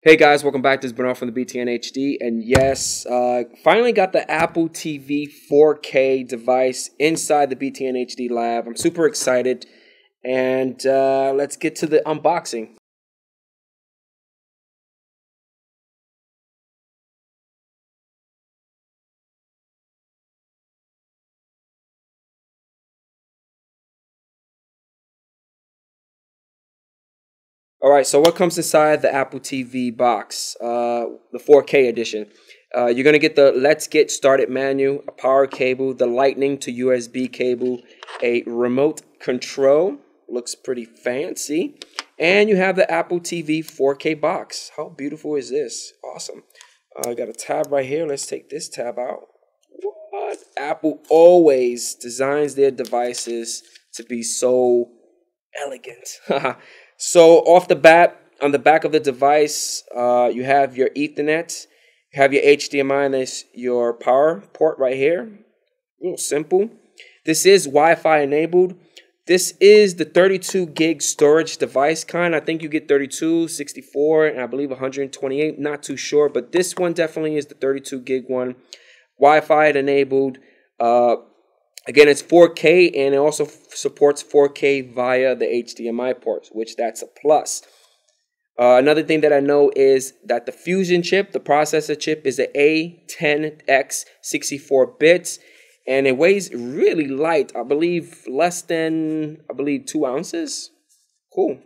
Hey guys, welcome back. This is Bernard from the BTNHD, and yes, finally got the Apple TV 4K device inside the BTNHD lab. I'm super excited, and let's get to the unboxing. All right, so what comes inside the Apple TV box, the 4K edition? You're going to get the Let's Get Started menu, a power cable, the Lightning to USB cable, a remote control, looks pretty fancy, and you have the Apple TV 4K box. How beautiful is this? Awesome. I got a tab right here. Let's take this tab out. What? Apple always designs their devices to be so elegant. So off the bat, on the back of the device, you have your Ethernet, you have your HDMI, and there's your power port right here. Simple. This is Wi-Fi enabled. This is the 32 gig storage device kind. I think you get 32, 64, and I believe 128. Not too sure, but this one definitely is the 32 gig one. Wi-Fi enabled. Again, it's 4K, and it also supports 4K via the HDMI ports, which that's a plus. Another thing that I know is that the Fusion chip, the processor chip, is an A10X 64 bits, and it weighs really light. I believe less than, 2 ounces. Cool.